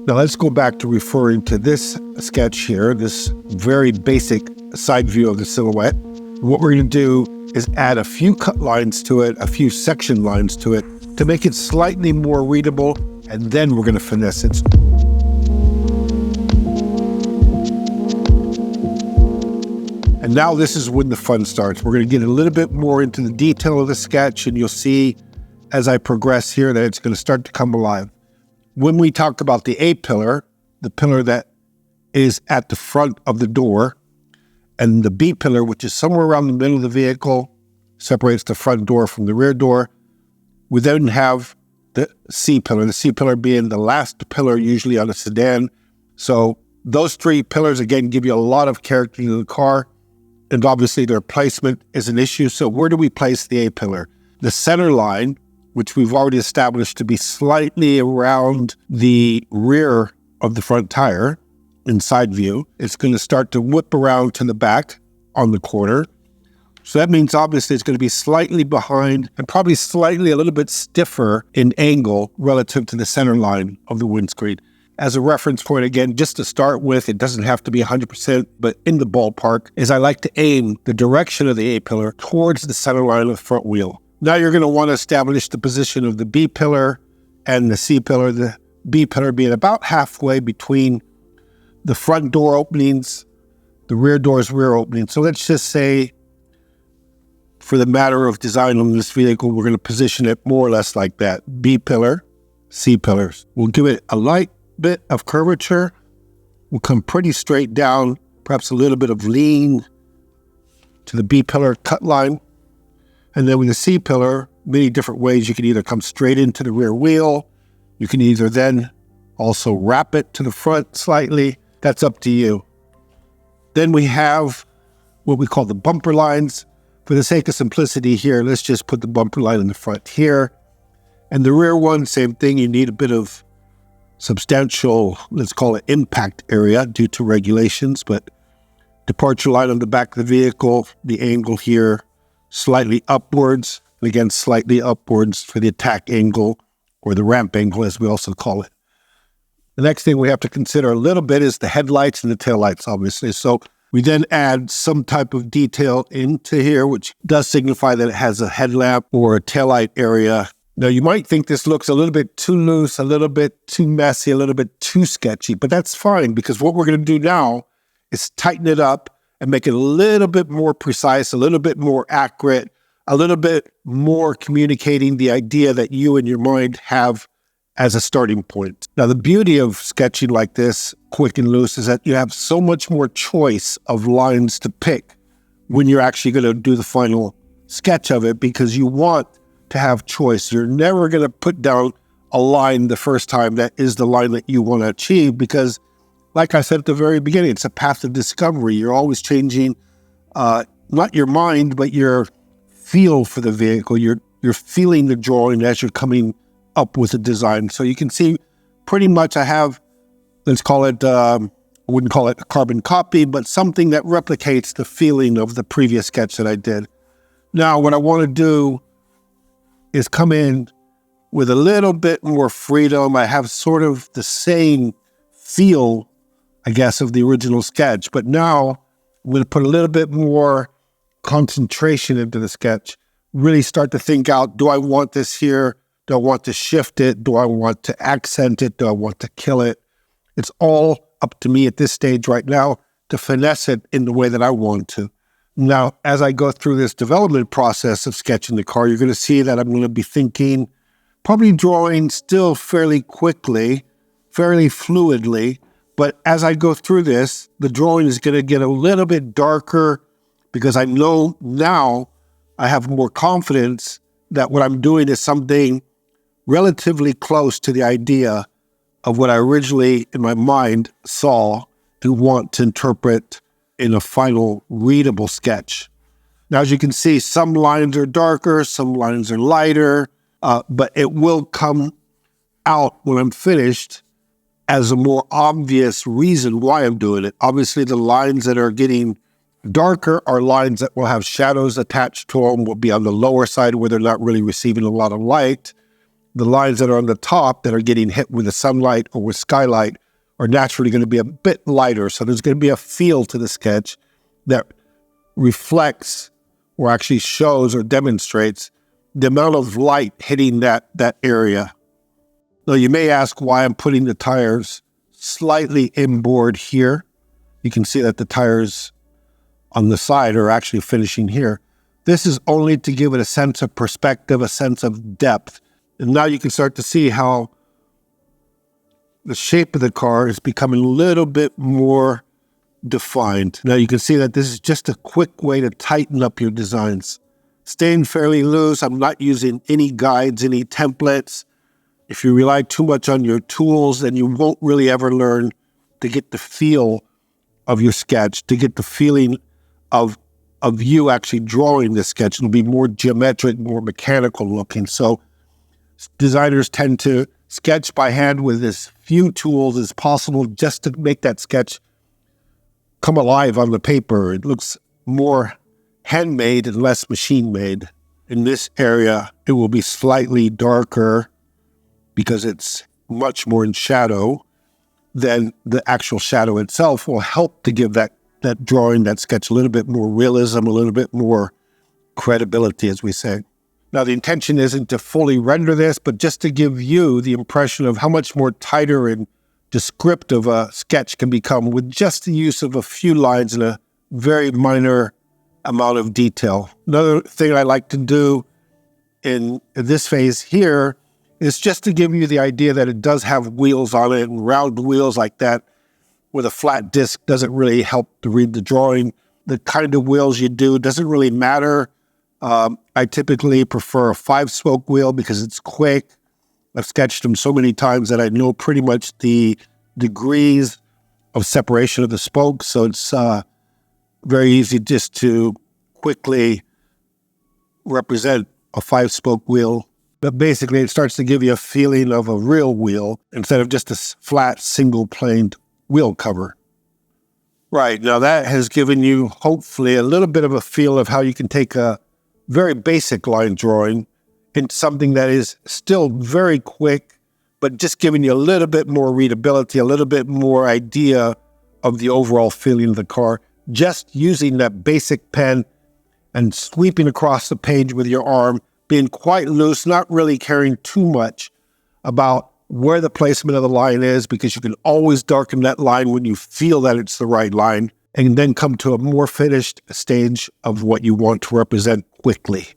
Now let's go back to referring to this sketch here, this very basic side view of the silhouette. What we're going to do is add a few cut lines to it, a few section lines to it, to make it slightly more readable, and then we're going to finesse it. And now this is when the fun starts. We're going to get a little bit more into the detail of the sketch, and you'll see as I progress here that it's going to start to come alive. When we talked about the A-pillar, the pillar that is at the front of the door, and the B-pillar, which is somewhere around the middle of the vehicle, separates the front door from the rear door, we then have the C-pillar, the C-pillar being the last pillar usually on a sedan. So those three pillars, again, give you a lot of character to the car. And obviously their placement is an issue. So where do we place the A-pillar? The center line, which we've already established to be slightly around the rear of the front tire in side view, it's going to start to whip around to the back on the corner. So that means obviously it's going to be slightly behind and probably slightly a little bit stiffer in angle relative to the center line of the windscreen. As a reference point, again, just to start with, it doesn't have to be 100%, but in the ballpark, is I like to aim the direction of the A-pillar towards the center line of the front wheel. Now you're going to want to establish the position of the B-pillar and the C-pillar, the B-pillar being about halfway between the front door openings, the rear door's rear opening. So let's just say, for the matter of design on this vehicle, we're going to position it more or less like that. B-pillar, C-pillars. We'll give it a light bit of curvature. Will come pretty straight down, perhaps a little bit of lean to the B-pillar cut line. And then with the C-pillar, many different ways. You can either come straight into the rear wheel. You can either then also wrap it to the front slightly. That's up to you. Then we have what we call the bumper lines. For the sake of simplicity here, let's just put the bumper line in the front here. And the rear one, same thing. You need a bit of substantial, let's call it impact area due to regulations, but departure line on the back of the vehicle, the angle here, slightly upwards, and again, slightly upwards for the attack angle or the ramp angle, as we also call it. The next thing we have to consider a little bit is the headlights and the taillights, obviously. So we then add some type of detail into here, which does signify that it has a headlamp or a taillight area. Now, you might think this looks a little bit too loose, a little bit too messy, a little bit too sketchy, but that's fine because what we're going to do now is tighten it up and make it a little bit more precise, a little bit more accurate, a little bit more communicating the idea that you in your mind have as a starting point. Now, the beauty of sketching like this, quick and loose, is that you have so much more choice of lines to pick when you're actually going to do the final sketch of it because you want to have choice. You're never going to put down a line the first time that is the line that you want to achieve because, like I said at the very beginning, it's a path of discovery. You're always changing, not your mind, but your feel for the vehicle. You're feeling the drawing as you're coming up with a design. So you can see pretty much I have, let's call it, I wouldn't call it a carbon copy, but something that replicates the feeling of the previous sketch that I did. Now, what I want to do is come in with a little bit more freedom. I have sort of the same feel, I guess, of the original sketch, but now I'm going to put a little bit more concentration into the sketch, really start to think out, do I want this here? Do I want to shift it? Do I want to accent it? Do I want to kill it? It's all up to me at this stage right now to finesse it in the way that I want to. Now, as I go through this development process of sketching the car, you're going to see that I'm going to be thinking, probably drawing still fairly quickly, fairly fluidly, but as I go through this, the drawing is going to get a little bit darker because I know now I have more confidence that what I'm doing is something relatively close to the idea of what I originally in my mind saw and want to interpret in a final readable sketch. Now, as you can see, some lines are darker, some lines are lighter, but it will come out when I'm finished as a more obvious reason why I'm doing it. Obviously, the lines that are getting darker are lines that will have shadows attached to them, will be on the lower side where they're not really receiving a lot of light. the lines that are on the top that are getting hit with the sunlight or with skylight are naturally going to be a bit lighter. So there's going to be a feel to the sketch that reflects or actually shows or demonstrates the amount of light hitting that area. Now, you may ask why I'm putting the tires slightly inboard here. You can see that the tires on the side are actually finishing here. This is only to give it a sense of perspective, a sense of depth. And now you can start to see how the shape of the car is becoming a little bit more defined. Now you can see that this is just a quick way to tighten up your designs. Staying fairly loose. I'm not using any guides, any templates. If you rely too much on your tools, then you won't really ever learn to get the feel of your sketch, to get the feeling of you actually drawing the sketch. It'll be more geometric, more mechanical looking. So designers tend to sketch by hand with as few tools as possible just to make that sketch come alive on the paper. It looks more handmade and less machine-made. In this area, it will be slightly darker because it's much more in shadow. Then the actual shadow itself will help to give that drawing, that sketch, a little bit more realism, a little bit more credibility, as we say. Now, the intention isn't to fully render this, but just to give you the impression of how much more tighter and descriptive a sketch can become with just the use of a few lines and a very minor amount of detail. Another thing I like to do in this phase here is just to give you the idea that it does have wheels on it, and round wheels like that with a flat disc doesn't really help to read the drawing. The kind of wheels you do doesn't really matter. I typically prefer a 5-spoke wheel because it's quick. I've sketched them so many times that I know pretty much the degrees of separation of the spokes. So it's very easy just to quickly represent a 5-spoke wheel. But basically, it starts to give you a feeling of a real wheel instead of just a flat, single-planed wheel cover. Right, now that has given you, hopefully, a little bit of a feel of how you can take a very basic line drawing into something that is still very quick, but just giving you a little bit more readability, a little bit more idea of the overall feeling of the car, just using that basic pen and sweeping across the page with your arm, being quite loose, not really caring too much about where the placement of the line is, because you can always darken that line when you feel that it's the right line, and then come to a more finished stage of what you want to represent quickly.